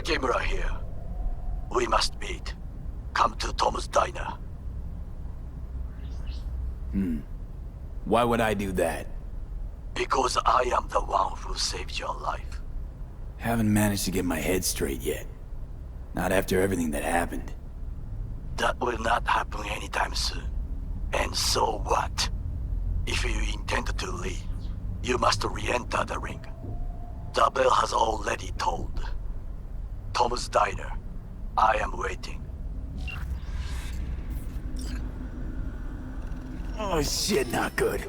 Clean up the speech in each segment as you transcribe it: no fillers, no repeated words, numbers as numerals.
Takemura here. We must meet. Come to Tom's Diner. Why would I do that? Because I am the one who saved your life. Haven't managed to get my head straight yet. Not after everything that happened. That will not happen anytime soon. And so what? If you intend to leave, you must re-enter the ring. The bell has already tolled. Tom's Diner. I am waiting. Oh shit, not good.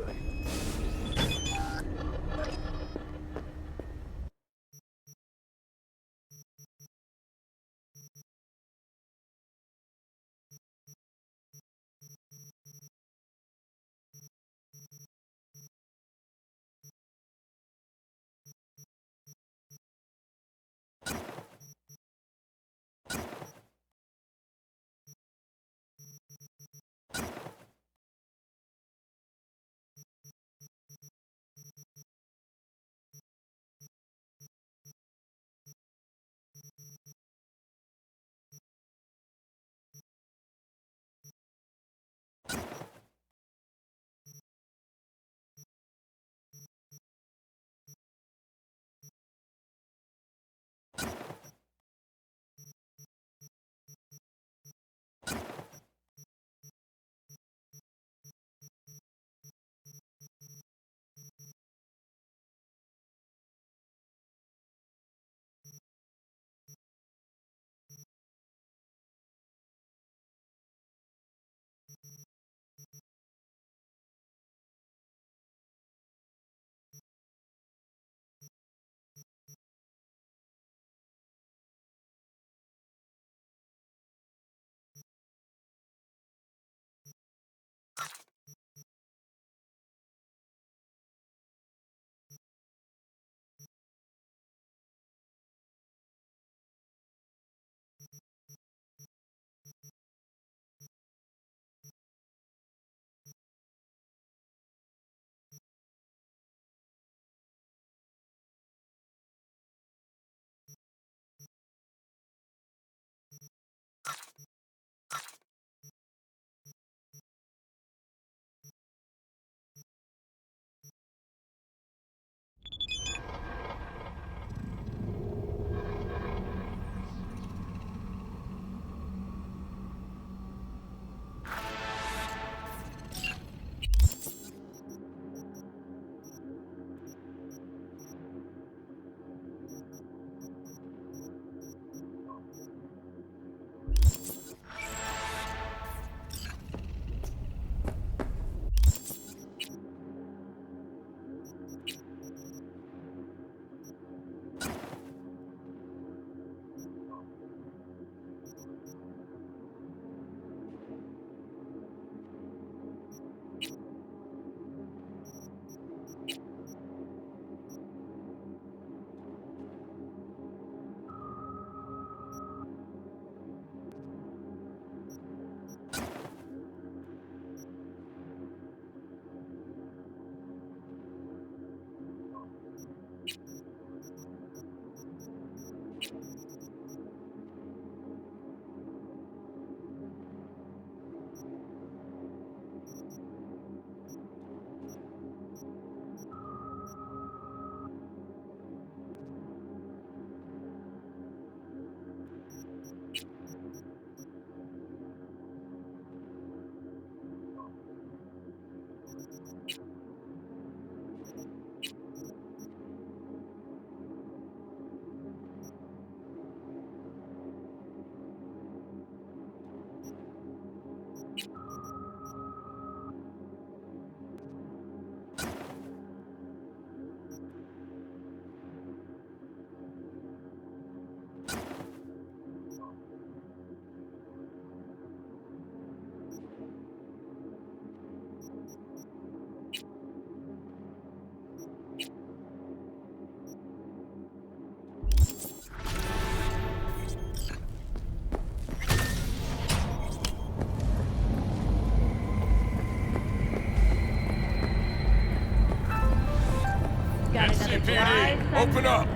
NCPD, open up!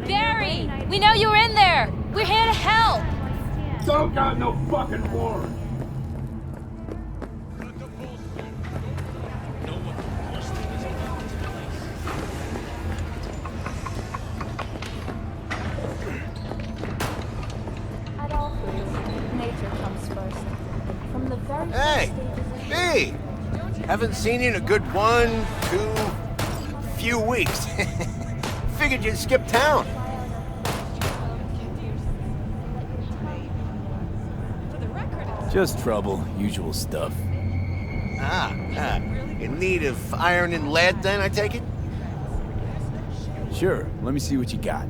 Barry! We know you were in there! We're here to help! Don't got no fucking warrant! At all fields, nature comes first. From the very Hey, first stages of B! Haven't seen you in a good few weeks. Figured you'd skip town. Just trouble, usual stuff. In need of iron and lead then, I take it? Sure, let me see what you got.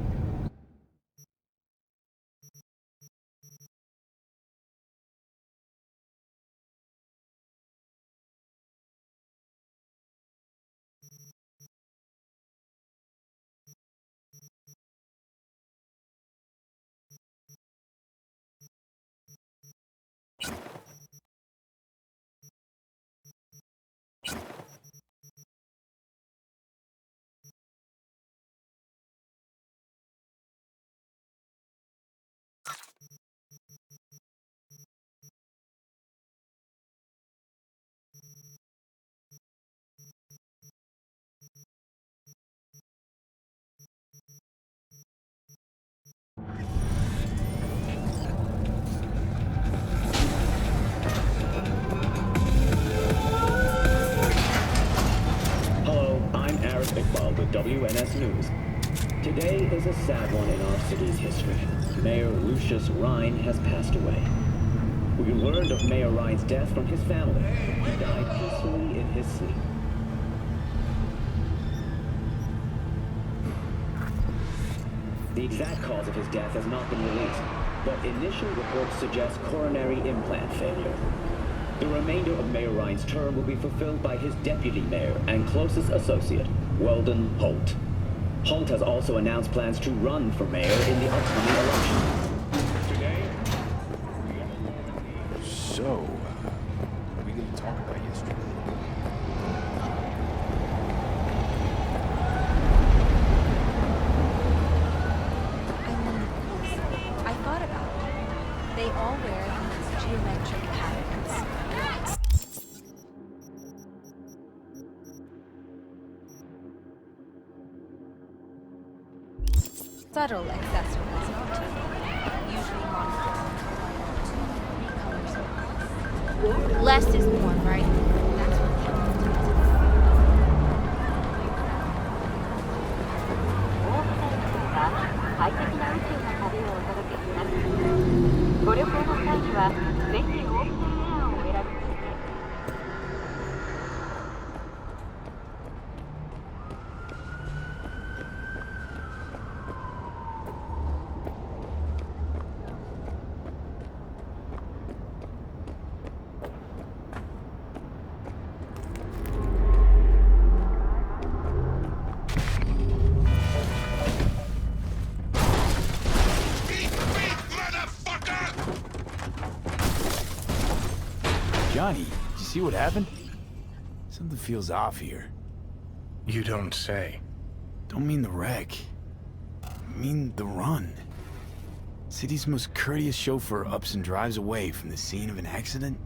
with WNS News. Today is a sad one in our city's history. Mayor Lucius Rhine has passed away. We learned of Mayor Rhine's death from his family. He died peacefully in his sleep. The exact cause of his death has not been released, but initial reports suggest coronary implant failure. The remainder of Mayor Rhine's term will be fulfilled by his deputy mayor and closest associate, Weldon Holt. Holt has also announced plans to run for mayor in the upcoming election. Today, So, we going to talk about yesterday? I thought about it. They all wear these geometric patterns. Subtle accessories, usually monochrome, 2 or 3 colors. Less is more, right? That's what Johnny, did you see what happened? Something feels off here. You don't say. Don't mean the wreck. I mean the run. City's most courteous chauffeur ups and drives away from the scene of an accident.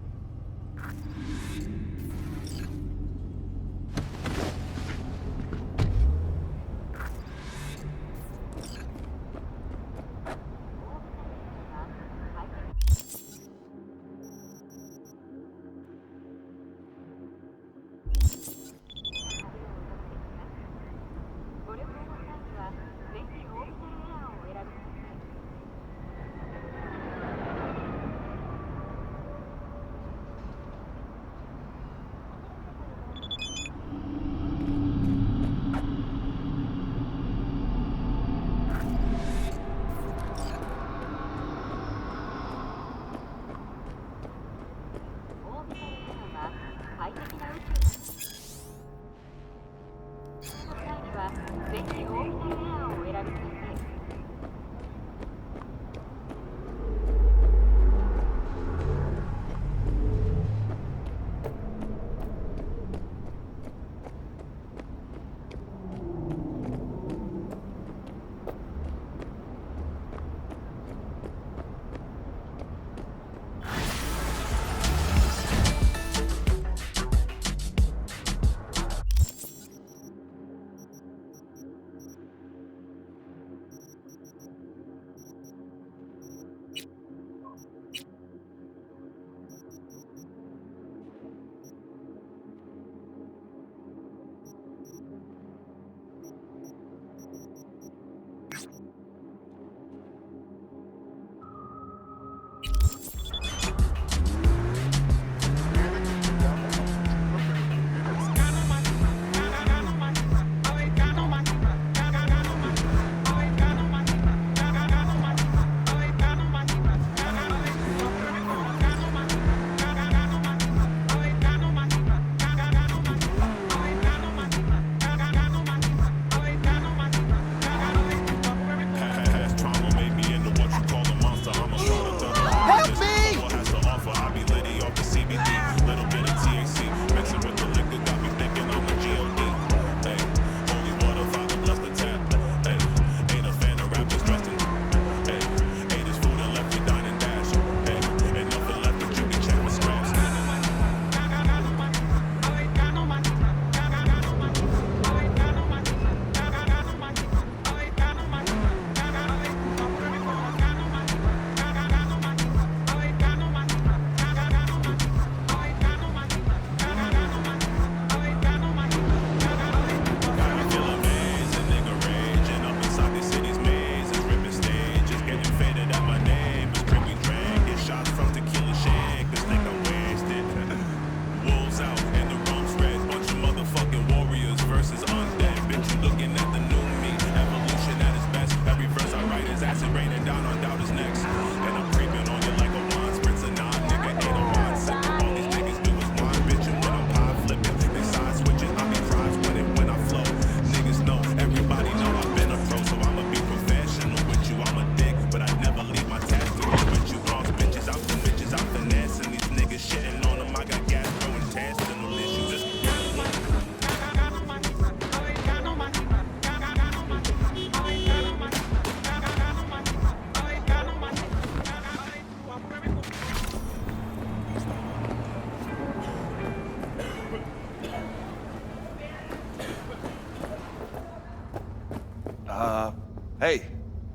Hey,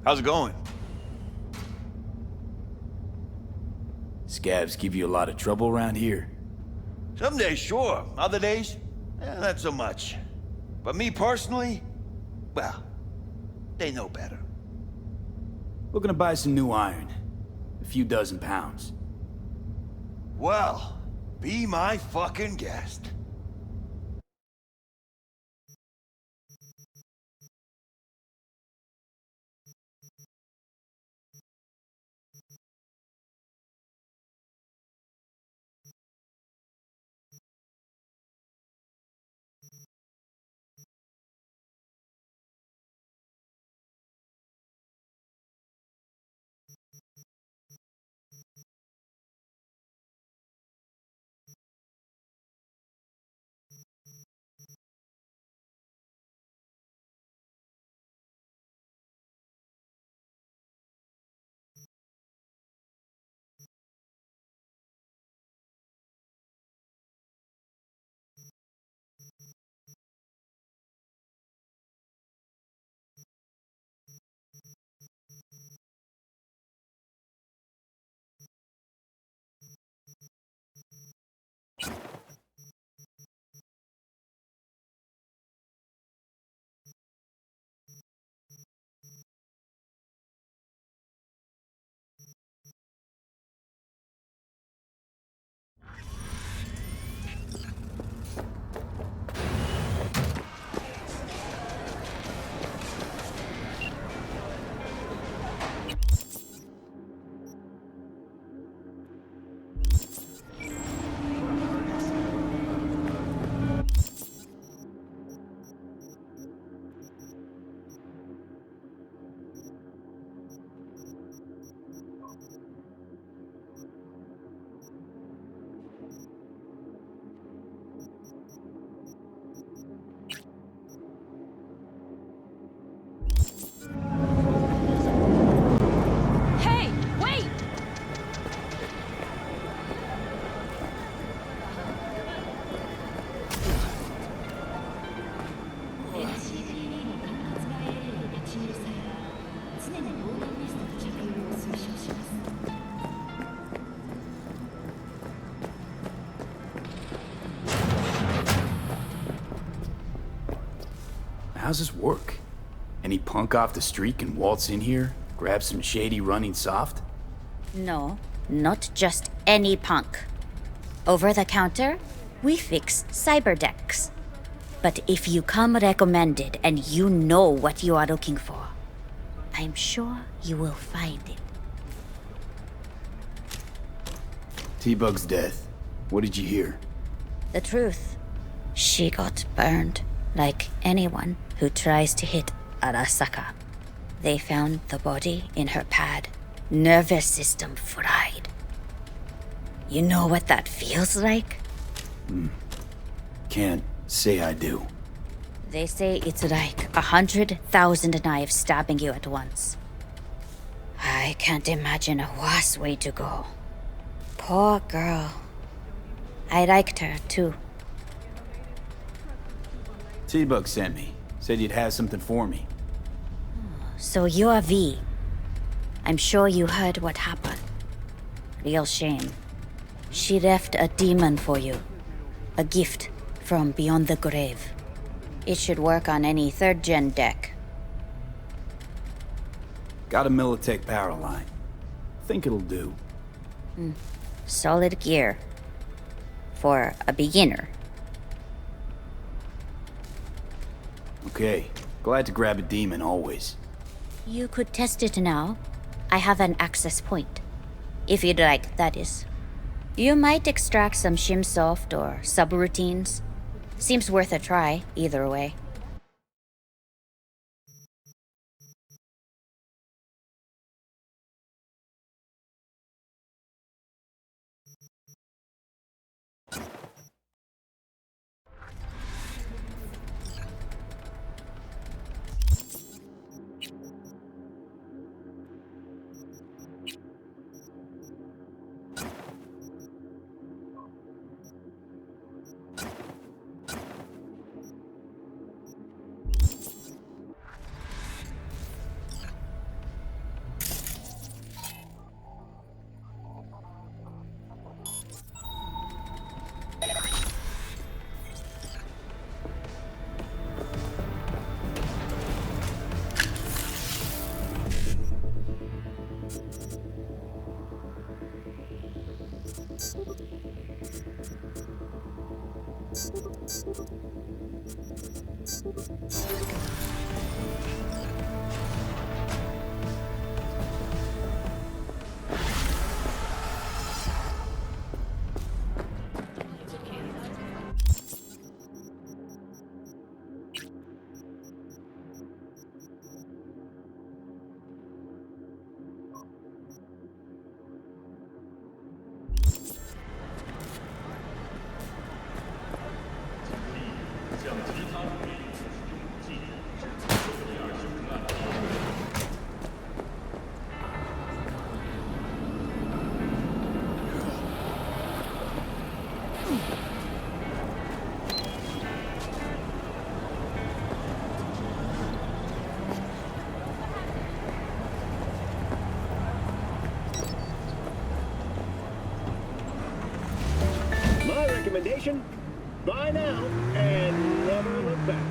how's it going? Scabs give you a lot of trouble around here. Some days, sure. Other days, not so much. But me personally, well, they know better. Looking to buy some new iron. A few dozen pounds. Well, be my fucking guest. Hey, wait! How's this work? Any punk off the street can waltz in here, grab some shady running soft? No, not just any punk. Over the counter, we fix cyber decks. But if you come recommended and you know what you are looking for, I'm sure you will find it. T-Bug's death. What did you hear? The truth. She got burned, like anyone who tries to hit Arasaka. They found the body in her pad. Nervous system fried. You know what that feels like? Can't say I do. They say it's like 100,000 knives stabbing you at once. I can't imagine a worse way to go. Poor girl. I liked her, too. T-Bug sent me. Said you'd have something for me. So you're V. I'm sure you heard what happened. Real shame. She left a demon for you. A gift from beyond the grave. It should work on any 3rd-gen deck. Got a Militech power line. Think it'll do. Solid gear. For a beginner. Okay. Glad to grab a demon always. You could test it now. I have an access point. If you'd like, that is. You might extract some shimsoft or subroutines. Seems worth a try, either way. My recommendation, buy now and never look back.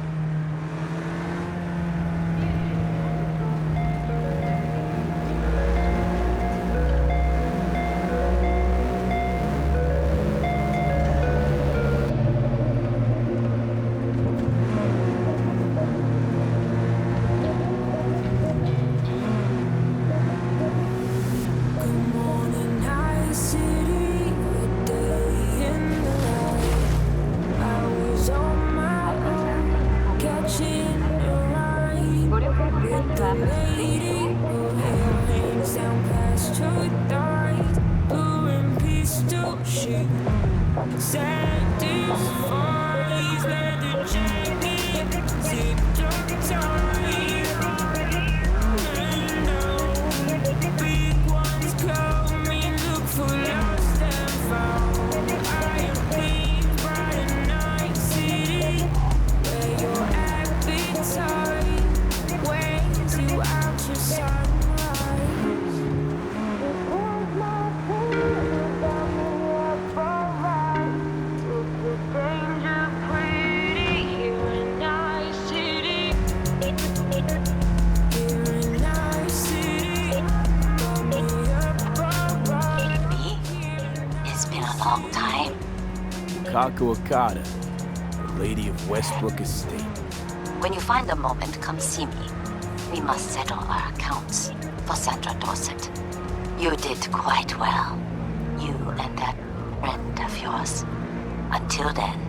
Kako Okada, the Lady of Westbrook Estate. When you find a moment, come see me. We must settle our accounts for Sandra Dorset. You did quite well. You and that friend of yours. Until then.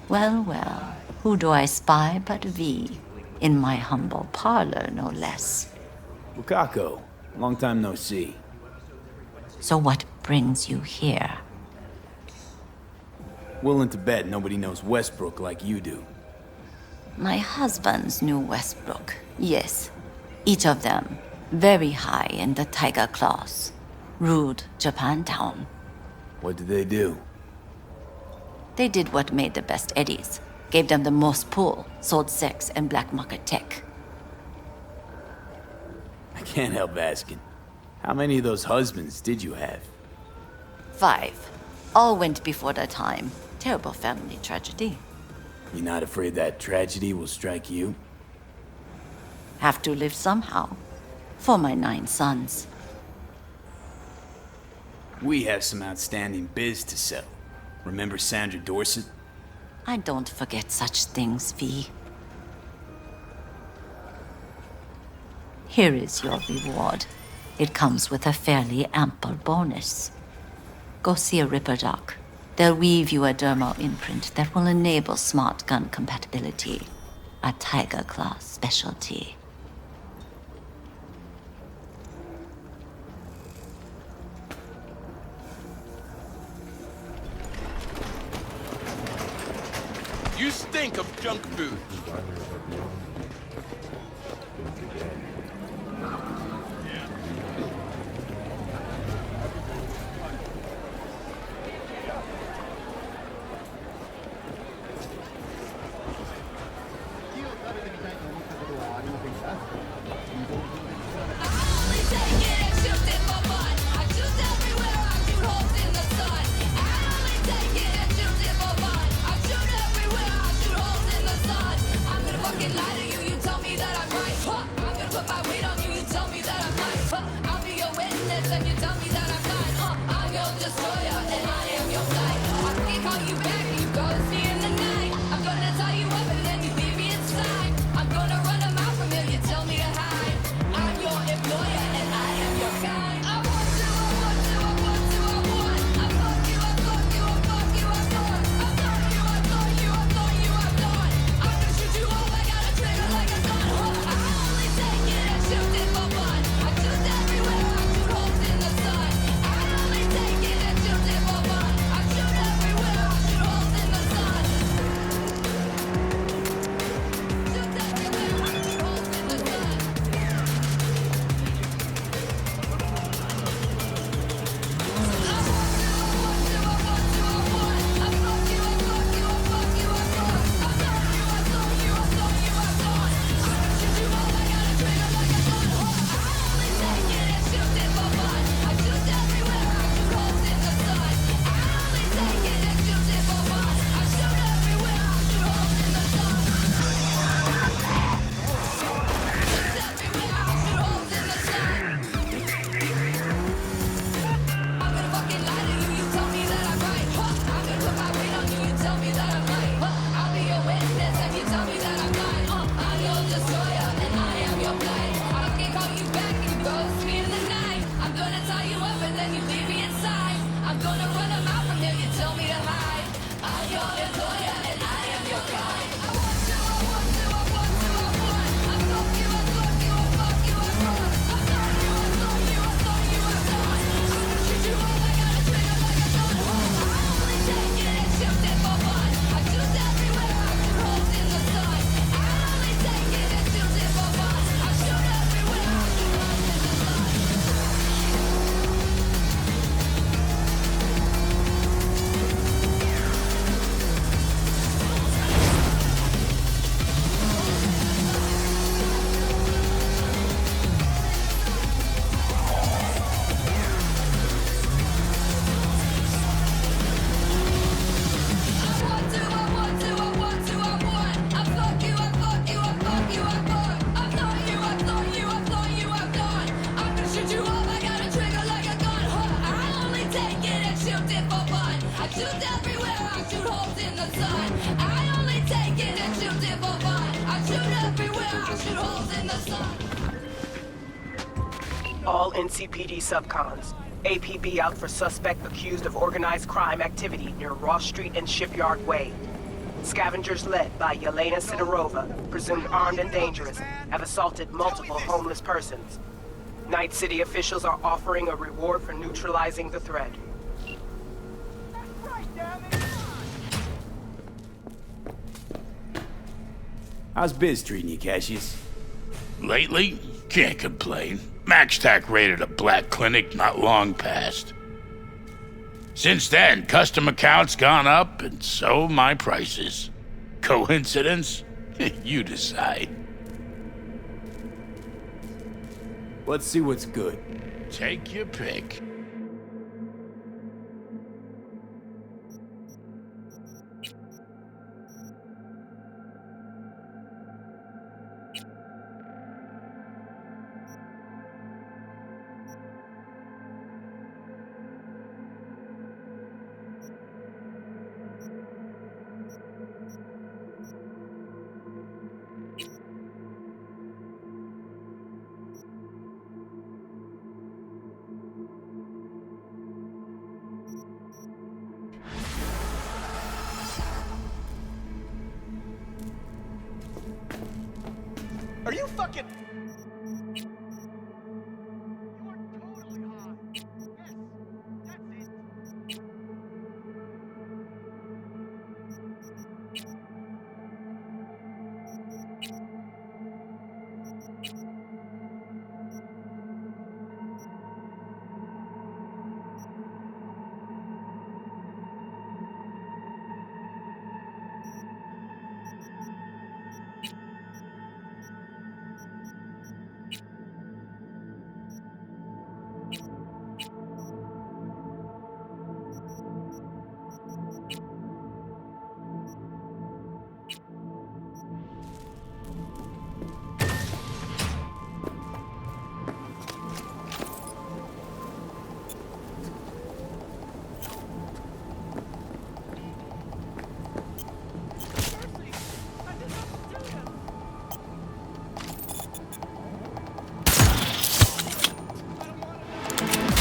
Well, well, who do I spy but V? In my humble parlor, no less. Wakako, long time no see. So what brings you here? Willing to bet nobody knows Westbrook like you do. My husbands knew Westbrook, yes. Each of them very high in the Tiger Claws. Ruled Japantown. What did they do? They did what made the best eddies. Gave them the most pull, sold sex and black market tech. I can't help asking. How many of those husbands did you have? 5. All went before their time. Terrible family tragedy. You're not afraid that tragedy will strike you? Have to live somehow. For my 9 sons. We have some outstanding biz to sell. Remember Sandra Dorset? I don't forget such things, V. Here is your reward. It comes with a fairly ample bonus. Go see a Ripper Doc. They'll weave you a dermal imprint that will enable smart gun compatibility. A Tiger Claw specialty. You stink of junk food. All NCPD subcons. APB out for suspect accused of organized crime activity near Ross Street and Shipyard Way. Scavengers led by Yelena Sidorova, presumed armed and dangerous, have assaulted multiple homeless persons. Night City officials are offering a reward for neutralizing the threat. How's biz treating you, Cassius? Lately, can't complain. MaxTac raided a black clinic not long past. Since then, custom accounts gone up, and so my prices. Coincidence? You decide. Let's see what's good. Take your pick. fucking...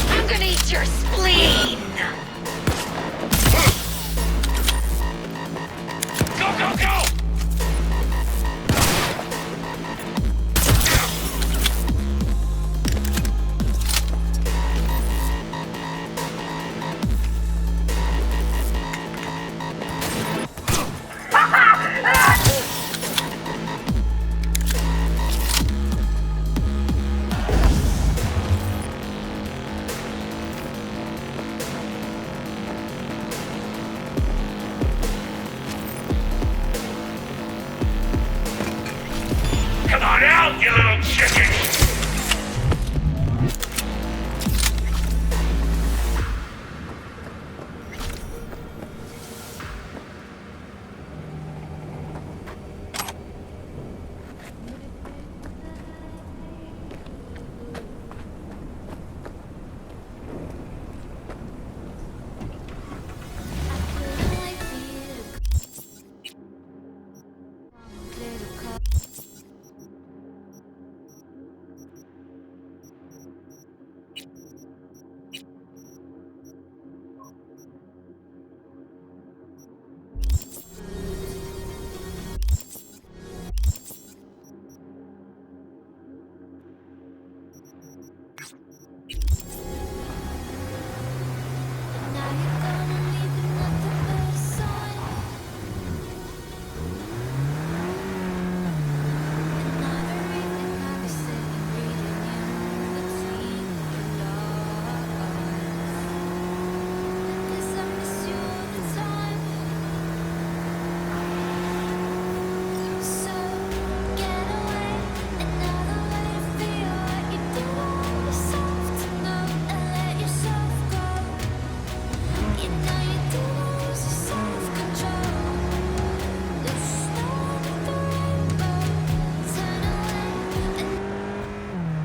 I'm gonna eat your spleen! Go, go, go! Come on out, you little chicken!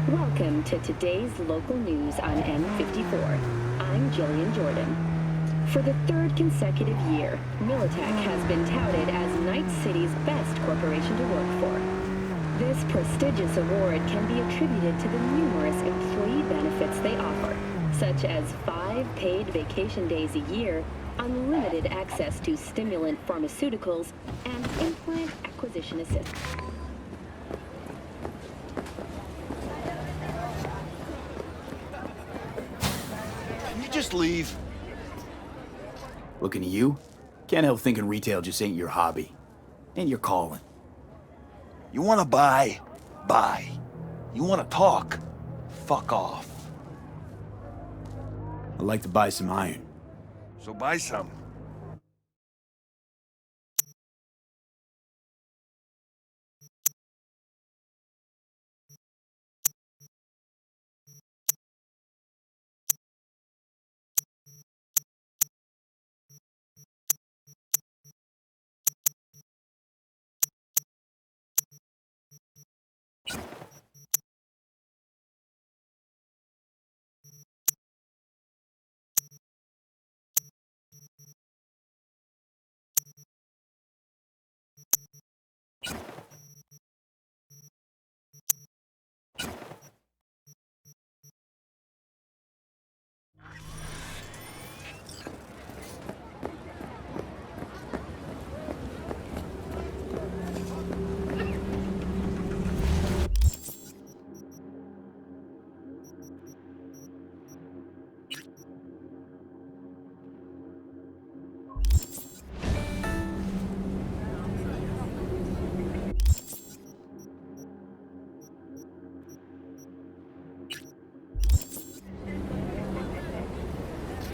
Welcome to today's local news on M54. I'm Jillian Jordan. For the third consecutive year, Militech has been touted as Night City's best corporation to work for. This prestigious award can be attributed to the numerous employee benefits they offer, such as 5 paid vacation days a year, unlimited access to stimulant pharmaceuticals, and implant acquisition assistance. Just leave. Looking at you? Can't help thinking retail just ain't your hobby. Ain't your calling. You wanna buy? Buy. You wanna talk? Fuck off. I'd like to buy some iron. So buy some.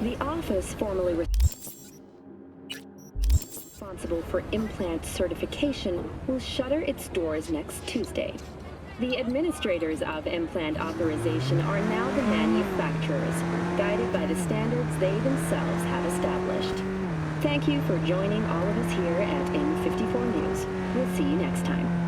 The office formerly responsible for implant certification will shutter its doors next Tuesday. The administrators of implant authorization are now the manufacturers, guided by the standards they themselves have established. Thank you for joining all of us here at N54 News. We'll see you next time.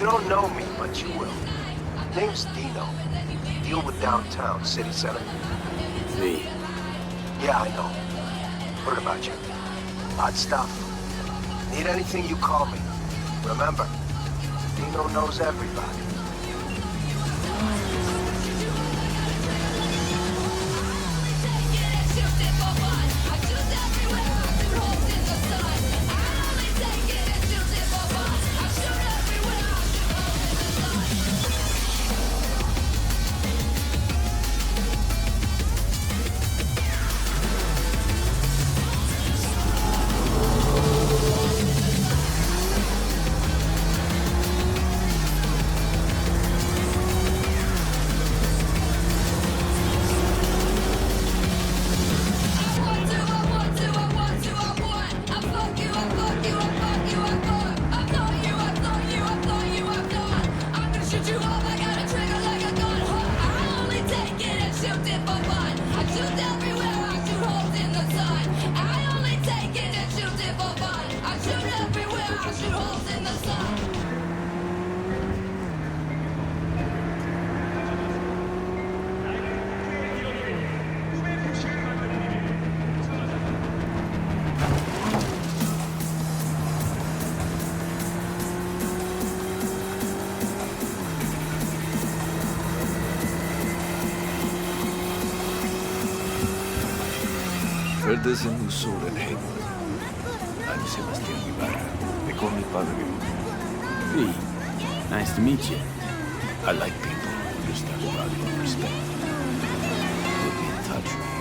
You don't know me, but you will. Name's Dino. Deal with downtown, city center. Me. Yeah, I know. Heard about you. Odd stuff. Need anything, you call me. Remember, Dino knows everybody. Verdes en Usur en Hayward. I'm Sebastián Ibarra. They call me Padre. Hey, nice to meet you. I like people who understand value and respect. We'll be in touch.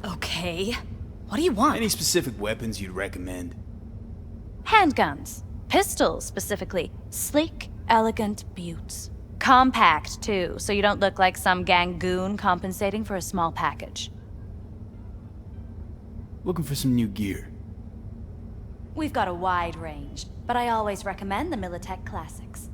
Okay. What do you want? Any specific weapons you'd recommend? Handguns. Pistols, specifically. Sleek, elegant buttes. Compact, too, so you don't look like some gangoon compensating for a small package. Looking for some new gear. We've got a wide range, but I always recommend the Militech Classics.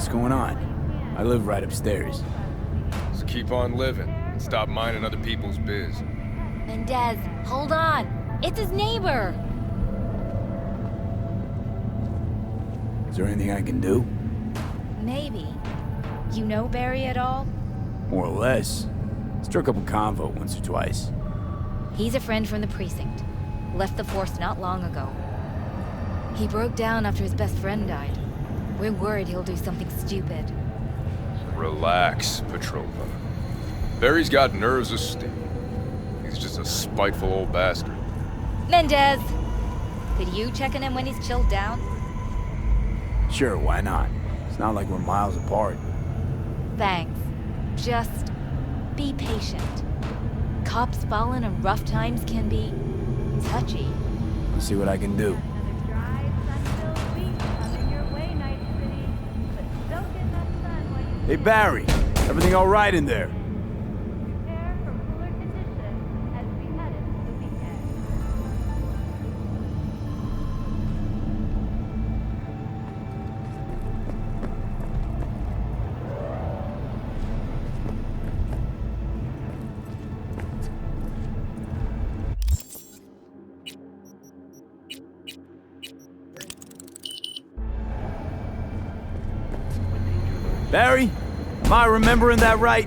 what's going on? I live right upstairs. Just keep on living and stop minding other people's biz. Mendez, hold on. It's his neighbor. Is there anything I can do? Maybe. You know Barry at all? More or less. Struck up a convo once or twice. He's a friend from the precinct. Left the force not long ago. He broke down after his best friend died. We're worried he'll do something stupid. Relax, Petrova. Barry's got nerves of steel. He's just a spiteful old bastard. Mendez! Could you check on him when he's chilled down? Sure, why not? It's not like we're miles apart. Thanks. Just be patient. Cops falling in rough times can be touchy. I'll see what I can do. Hey Barry, everything all right in there? Barry? Am I remembering that right?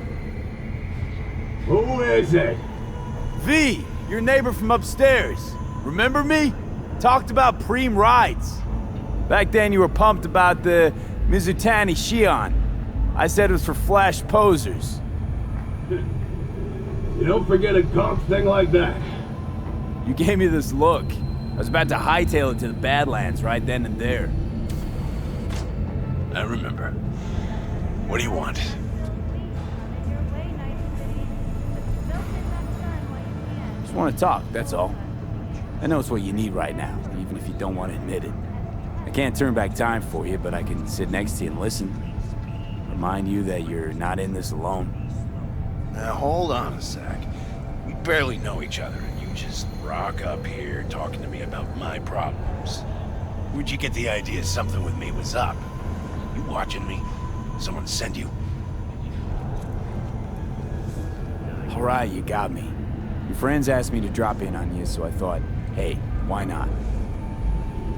Who is it? V, your neighbor from upstairs. Remember me? Talked about preem rides. Back then you were pumped about the Mizutani Shion. I said it was for flash posers. You don't forget a conk thing like that. You gave me this look. I was about to hightail it to the Badlands right then and there. I remember. What do you want? Just want to talk, that's all. I know it's what you need right now, even if you don't want to admit it. I can't turn back time for you, but I can sit next to you and listen. Remind you that you're not in this alone. Now hold on a sec. We barely know each other, and you just rock up here talking to me about my problems. Where'd you get the idea something with me was up? You watching me? Someone send you? All right, you got me. Your friends asked me to drop in on you, so I thought, hey, why not?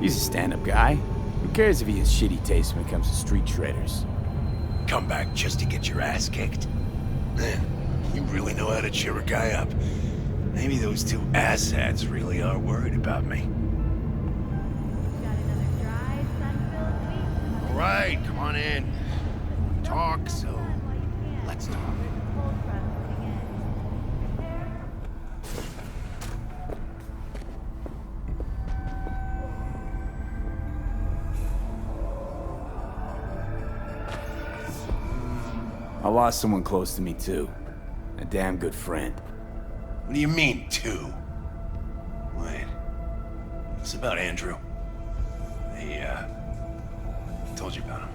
He's a stand-up guy. Who cares if he has shitty taste when it comes to street traders? Come back just to get your ass kicked? Man, you really know how to cheer a guy up. Maybe those two asshats really are worried about me. All right, come on in. Talk, so let's talk. I lost someone close to me too. A damn good friend. What do you mean, two? Wait. It's about Andrew. I told you about him.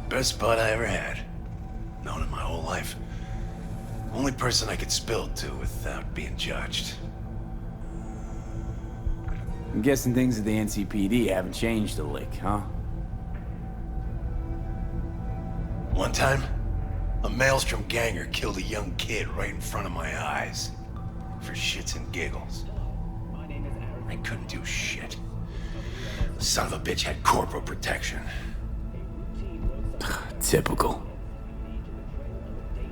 Best bud I ever had. Known him my whole life. Only person I could spill to without being judged. I'm guessing things at the NCPD haven't changed a lick, huh? One time, a Maelstrom ganger killed a young kid right in front of my eyes. For shits and giggles. I couldn't do shit. The son of a bitch had corporal protection. Typical.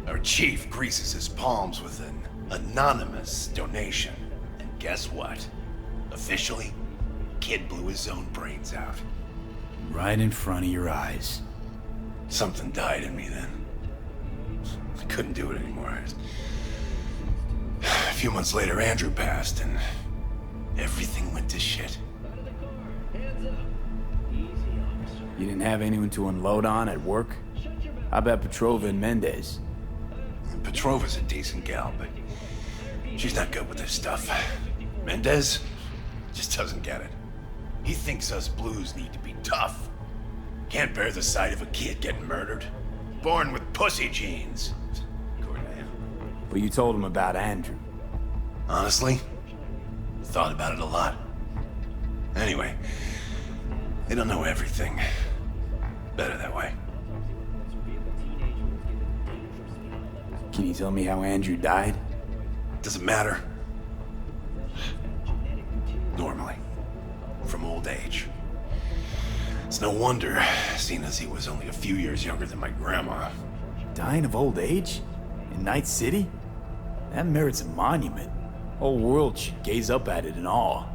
Our chief greases his palms with an anonymous donation. And guess what? Officially, kid blew his own brains out. Right in front of your eyes. Something died in me then. I couldn't do it anymore. A few months later, Andrew passed, and everything went to shit. You didn't have anyone to unload on at work? How about Petrova and Mendez? Petrova's a decent gal, but she's not good with this stuff. Mendez just doesn't get it. He thinks us blues need to be tough. Can't bear the sight of a kid getting murdered. Born with pussy genes. But you told him about Andrew. Honestly, thought about it a lot. Anyway, they don't know everything. Better that way. Can you tell me how Andrew died? Doesn't matter. Normally. From old age. It's no wonder, seeing as he was only a few years younger than my grandma. Dying of old age? In Night City? That merits a monument. Whole world should gaze up at it in awe.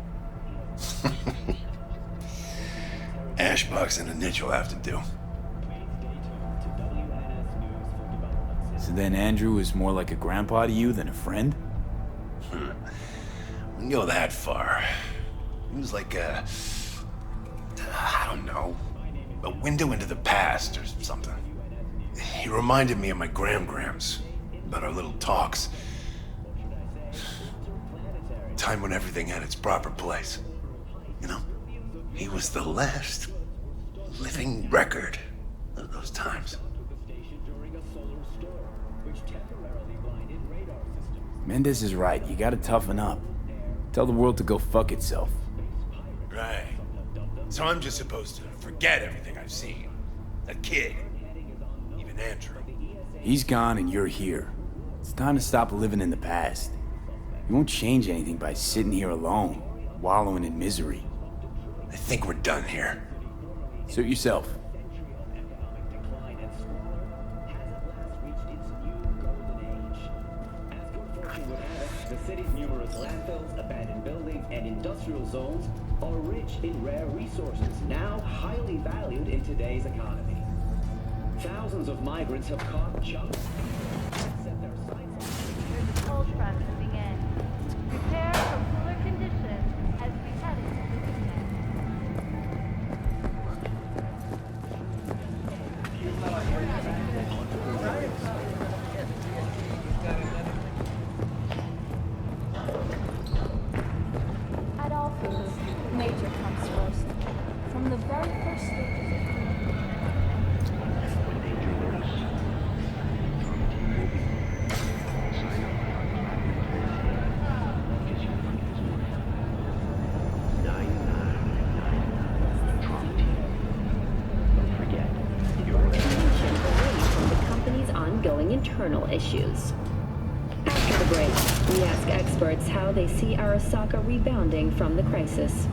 Ashbox and a niche will have to do. So then Andrew was more like a grandpa to you than a friend? Wouldn't go that far. He was like I don't know, a window into the past or something. He reminded me of my grams about our little talks. Time when everything had its proper place. You know, he was the last living record of those times. Mendez is right. You gotta toughen up. Tell the world to go fuck itself. Right. So I'm just supposed to forget everything I've seen. That kid. Even Andrew. He's gone and you're here. It's time to stop living in the past. You won't change anything by sitting here alone, wallowing in misery. I think we're done here. Suit yourself. The city's numerous landfills, abandoned buildings, and industrial zones are rich in rare resources, now highly valued in today's economy. Thousands of migrants have caught chunks and set their sights on The cold front moving in. Prepare for cooler conditions as we head into the weekend. At all foods, nature comes first. From the very first stages of internal issues. After the break, we ask experts how they see Arasaka rebounding from the crisis.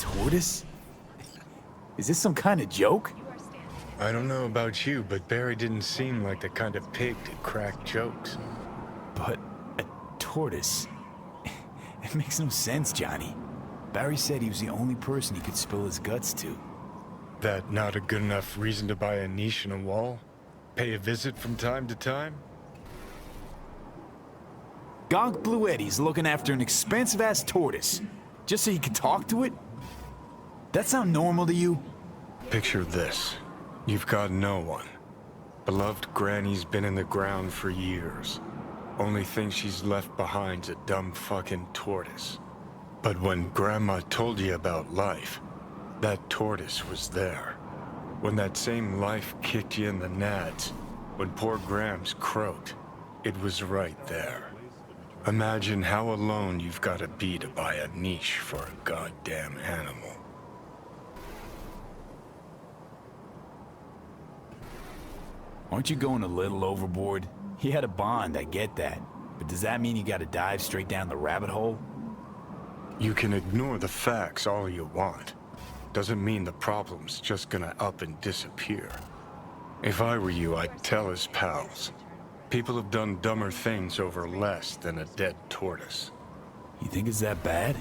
tortoise? Is this some kind of joke? I don't know about you, but Barry didn't seem like the kind of pig to crack jokes. But a tortoise? It makes no sense, Johnny. Barry said he was the only person he could spill his guts to. That not a good enough reason to buy a niche in a wall? Pay a visit from time to time? Gonk Blue Eddie's looking after an expensive-ass tortoise, just so he can talk to it? That sound normal to you? Picture this. You've got no one. Beloved Granny's been in the ground for years. Only thing she's left behind's a dumb fucking tortoise. But when Grandma told you about life, that tortoise was there. When that same life kicked you in the nads, when poor Grams croaked, it was right there. Imagine how alone you've got to be to buy a niche for a goddamn animal. Aren't you going a little overboard? He had a bond, I get that. But does that mean you gotta dive straight down the rabbit hole? You can ignore the facts all you want. Doesn't mean the problem's just gonna up and disappear. If I were you, I'd tell his pals. People have done dumber things over less than a dead tortoise. You think it's that bad?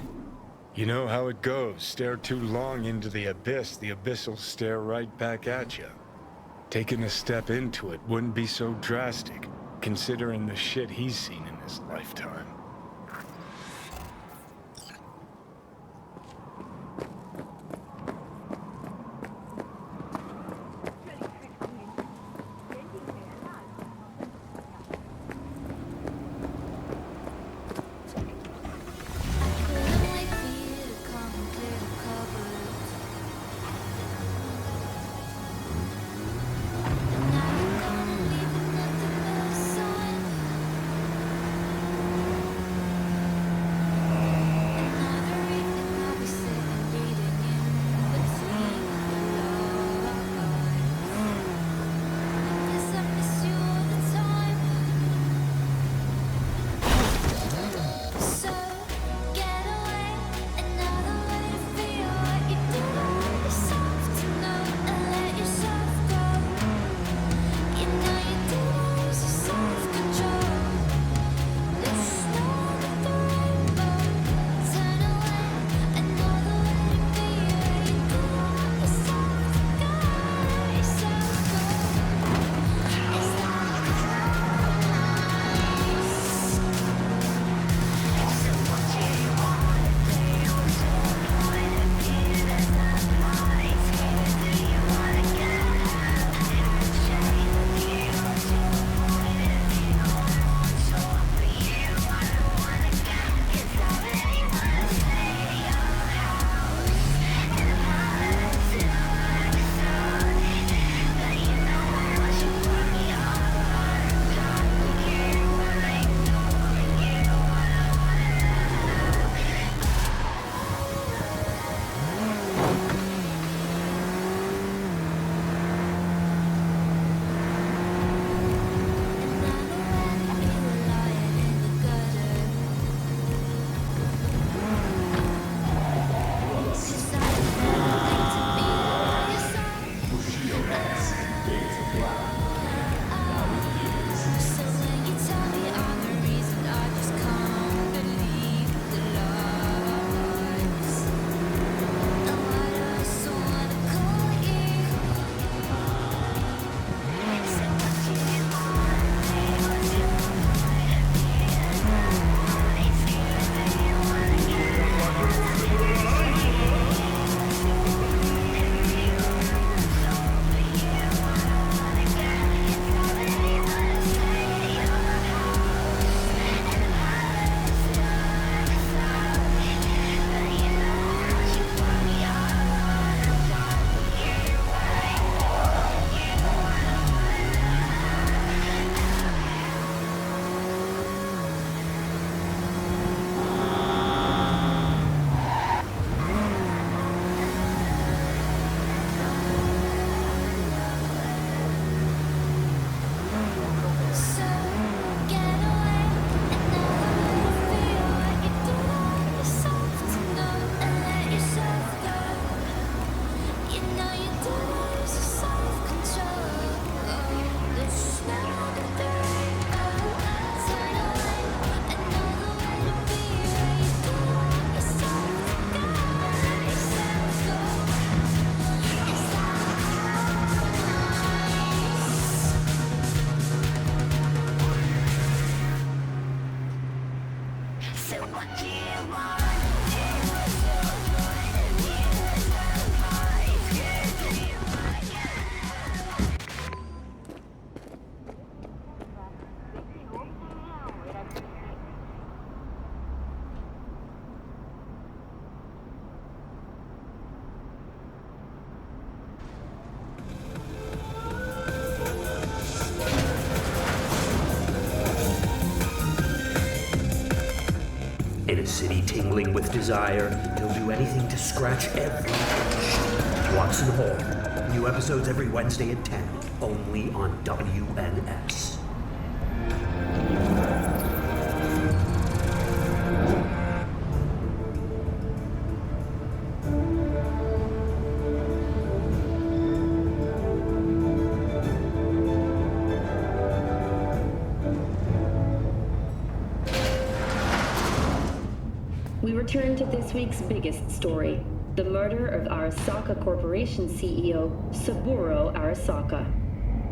You know how it goes. Stare too long into the abyss will stare right back at you. Taking a step into it wouldn't be so drastic, considering the shit he's seen in his lifetime. City tingling with desire. He'll do anything to scratch every itch. Watson Hall. New episodes every Wednesday at 10, only on WNS. We return to this week's biggest story, the murder of Arasaka Corporation CEO Saburo Arasaka.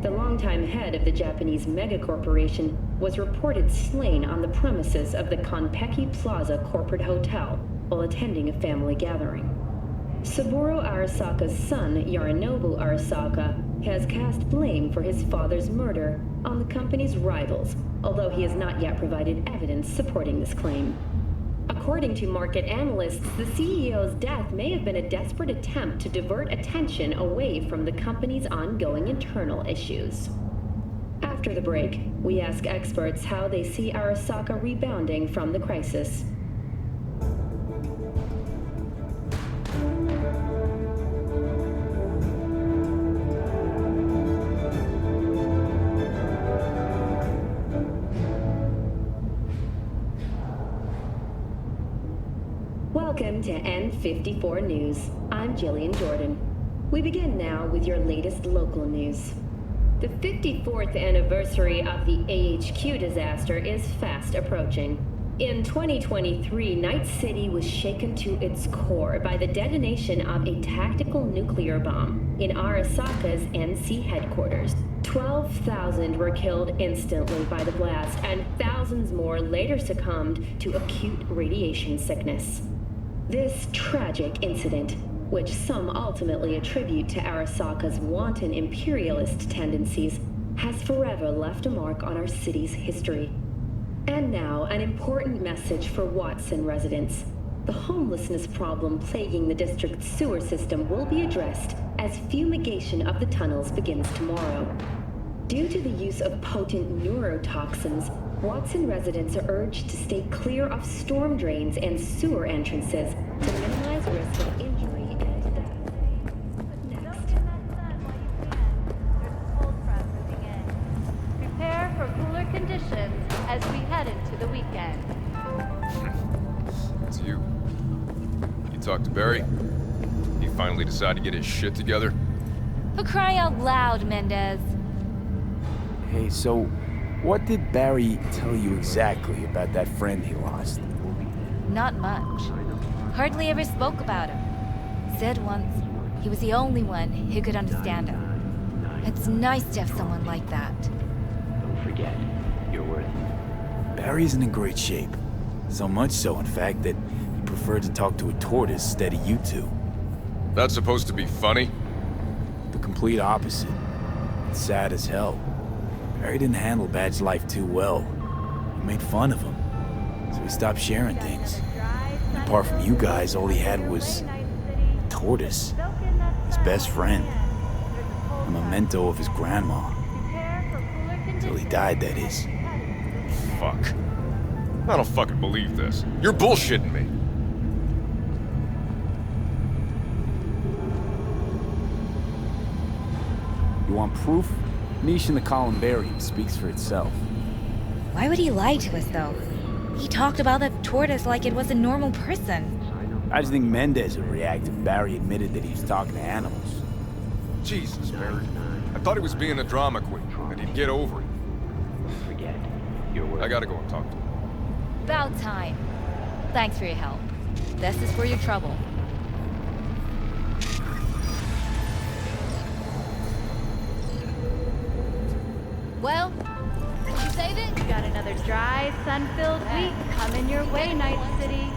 The longtime head of the Japanese megacorporation was reported slain on the premises of the Konpeki Plaza corporate hotel while attending a family gathering. Saburo Arasaka's son, Yorinobu Arasaka, has cast blame for his father's murder on the company's rivals, although he has not yet provided evidence supporting this claim. According to market analysts, the CEO's death may have been a desperate attempt to divert attention away from the company's ongoing internal issues. After the break, we ask experts how they see Arasaka rebounding from the crisis. Welcome to N54 News. I'm Jillian Jordan. We begin now with your latest local news. The 54th anniversary of the AHQ disaster is fast approaching. In 2023, Night City was shaken to its core by the detonation of a tactical nuclear bomb in Arasaka's NC headquarters. 12,000 were killed instantly by the blast, and thousands more later succumbed to acute radiation sickness. This tragic incident, which some ultimately attribute to Arasaka's wanton imperialist tendencies, has forever left a mark on our city's history. And now, an important message for Watson residents. The homelessness problem plaguing the district's sewer system will be addressed as fumigation of the tunnels begins tomorrow. Due to the use of potent neurotoxins, Watson residents are urged to stay clear of storm drains and sewer entrances to minimize risk of injury and death. Next. Prepare for cooler conditions as we head into the weekend. It's you. You talked to Barry? He finally decided to get his shit together? For crying out loud, Mendez. Hey, so what did Barry tell you exactly about that friend he lost? Not much. Hardly ever spoke about him. Said once he was the only one who could understand him. It's nice to have someone like that. Don't forget, you're worth it. Barry isn't in great shape. So much so, in fact, that he preferred to talk to a tortoise instead of you two. That's supposed to be funny? The complete opposite. It's sad as hell. Barry didn't handle Bad's life too well. He made fun of him, so he stopped sharing things. And apart from you guys, all he had was Tortoise, his best friend, a memento of his grandma. Till he died, that is. Fuck. I don't fucking believe this. You're bullshitting me. You want proof? Niche in the columbarium speaks for itself. Why would he lie to us, though? He talked about the tortoise like it was a normal person. I just think Mendez would react if Barry admitted that he was talking to animals. Jesus, Barry. I thought he was being a drama queen, and he'd get over it. Forget, you're worth it. I gotta go and talk to him. About time. Thanks for your help. This is for your trouble. Well, did you save it? Got another dry, sun-filled week coming your way, Night City.